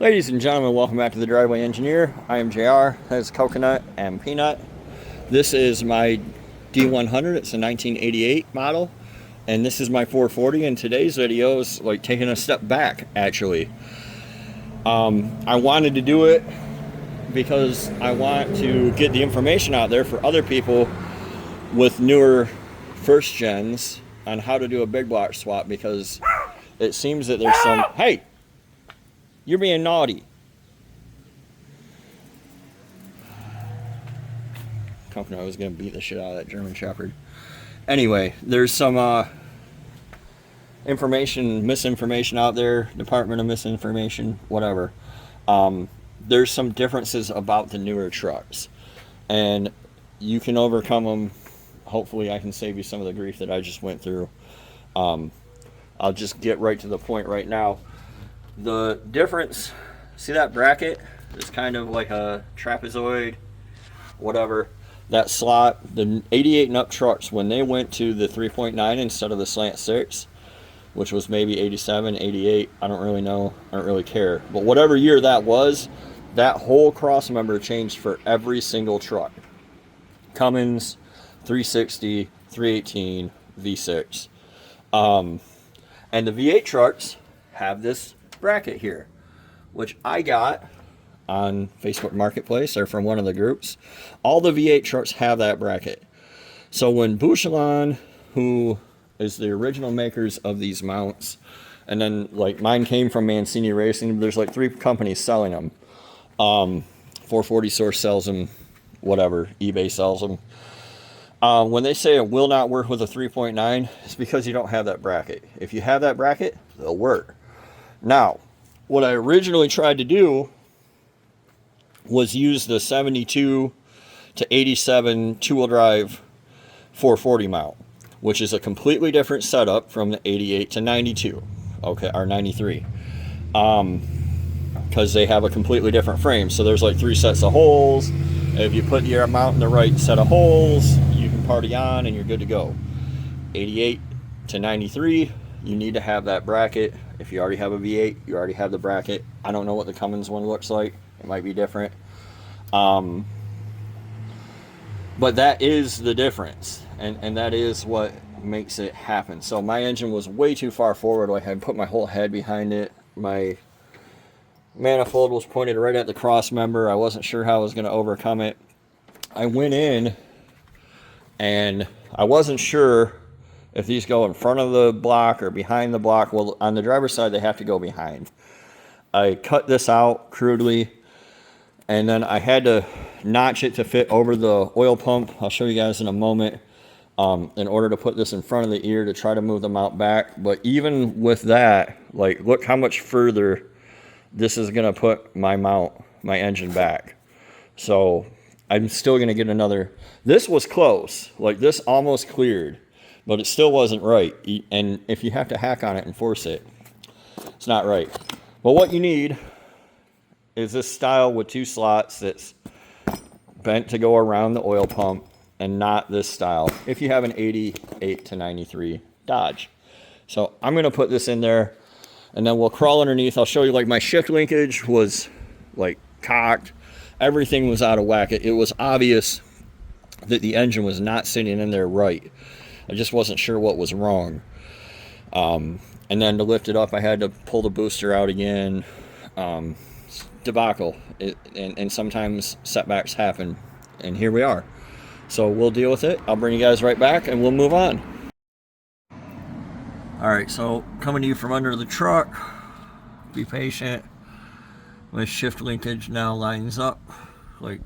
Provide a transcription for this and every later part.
Ladies and gentlemen, welcome back to the Driveway Engineer. I am JR. That's Coconut and Peanut. This is my D100. It's a 1988 model, and this is my 440. And today's video is like taking a step back. Actually, I wanted to do it because I want to get the information out there for other people with newer first gens on how to do a big block swap, because it seems that there's some. Hey, you're being naughty. Coconut was gonna beat the shit out of that German Shepherd. Anyway, there's some misinformation out there. Department of Misinformation, whatever. There's some differences about the newer trucks, and you can overcome them. Hopefully, I can save you some of the grief that I just went through. I'll just get right to the point right now. The difference, see that bracket? It's kind of like a trapezoid, whatever. That slot, the 88 and up trucks, when they went to the 3.9 instead of the slant 6, which was maybe 87, 88, I don't really know, I don't really care. But whatever year that was, that whole cross member changed for every single truck. Cummins, 360, 318, V6. And the V8 trucks have this bracket here, which I got on Facebook Marketplace or from one of the groups. All the V8 trucks have that bracket. So when Bouchelon, who is the original makers of these mounts, and then like mine came from Mancini Racing, there's like 3 companies selling them. 440 Source sells them, whatever, eBay sells them. When they say it will not work with a 3.9, it's because you don't have that bracket. If you have that bracket, they'll work. Now, what I originally tried to do was use the 72 to 87 two-wheel drive 440 mount, which is a completely different setup from the 88 to 92, okay, or 93, because they have a completely different frame. So there's like 3 sets of holes. If you put your mount in the right set of holes, you can party on and you're good to go. 88 to 93, you need to have that bracket. If you already have a V8, you already have the bracket. I don't know what the Cummins one looks like. It might be different. But that is the difference. And that is what makes it happen. So my engine was way too far forward. I had put my whole head behind it. My manifold was pointed right at the cross member. I wasn't sure how I was going to overcome it. I went in and I wasn't sure if these go in front of the block or behind the block. Well, on the driver's side, they have to go behind. I cut this out crudely, and then I had to notch it to fit over the oil pump. I'll show you guys in a moment, in order to put this in front of the ear to try to move the mount back. But even with that, like, look how much further this is going to put my mount, my engine back. So I'm still going to get another. This was close. Like, this almost cleared, but it still wasn't right. And if you have to hack on it and force it, it's not right. But what you need is this style with 2 slots that's bent to go around the oil pump, and not this style if you have an 88 to 93 Dodge. So I'm going to put this in there, and then we'll crawl underneath. I'll show you, like, my shift linkage was like cocked. Everything was out of whack. It was obvious that the engine was not sitting in there right. I just wasn't sure what was wrong. And then to lift it up, I had to pull the booster out again. Debacle. And sometimes setbacks happen. And here we are. So we'll deal with it. I'll bring you guys right back and we'll move on. Alright, so coming to you from under the truck. Be patient. My shift linkage now lines up. Like,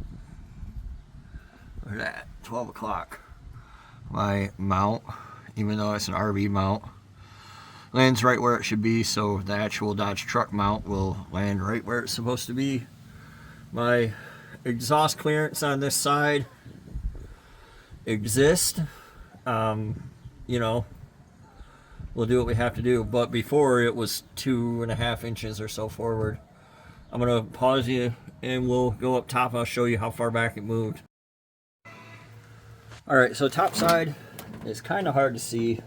look at that. 12 o'clock. My mount, even though it's an RV mount, lands right where it should be, so the actual Dodge truck mount will land right where it's supposed to be. My exhaust clearance on this side exists. You know, we'll do what we have to do, but before it was 2.5 inches or so forward. I'm going to pause you and we'll go up top. I'll show you how far back it moved. Alright, so top side is kind of hard to see.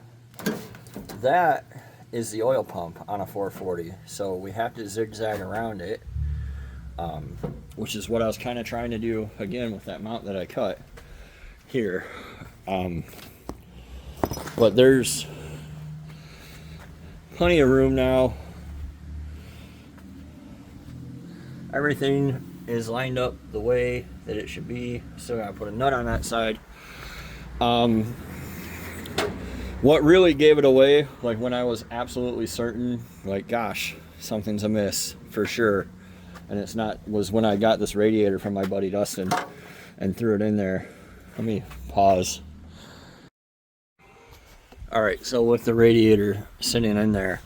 That is the oil pump on a 440, so we have to zigzag around it. which is what I was kind of trying to do again with that mount that I cut here. But there's plenty of room now. Everything is lined up the way that it should be. Still gotta put a nut on that side. What really gave it away, like when I was absolutely certain, like gosh, something's amiss for sure, and it's not, was when I got this radiator from my buddy Dustin and threw it in there. Let me pause. Alright, so with the radiator sitting in there,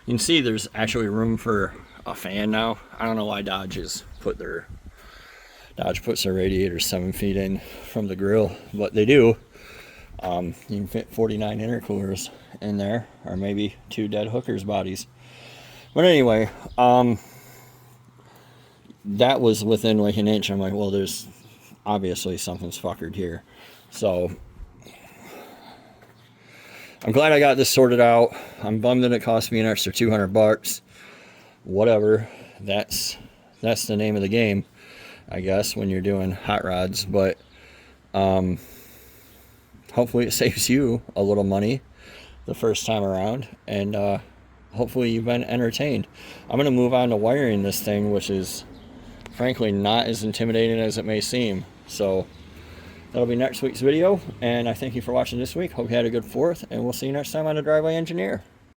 you can see there's actually room for a fan now. I don't know why Dodge puts their radiators 7 feet in from the grill, but they do. You can fit 49 intercoolers in there, or maybe 2 dead hookers bodies. But anyway, that was within like an inch. I'm like, well, there's obviously something's fuckered here. So I'm glad I got this sorted out. I'm bummed that it cost me an extra $200. Whatever, that's the name of the game, I guess, when you're doing hot rods. But hopefully it saves you a little money the first time around, and hopefully you've been entertained. I'm going to move on to wiring this thing, which is frankly not as intimidating as it may seem. So that'll be next week's video, and I thank you for watching this week. Hope you had a good 4th, and we'll see you next time on The Driveway Engineer.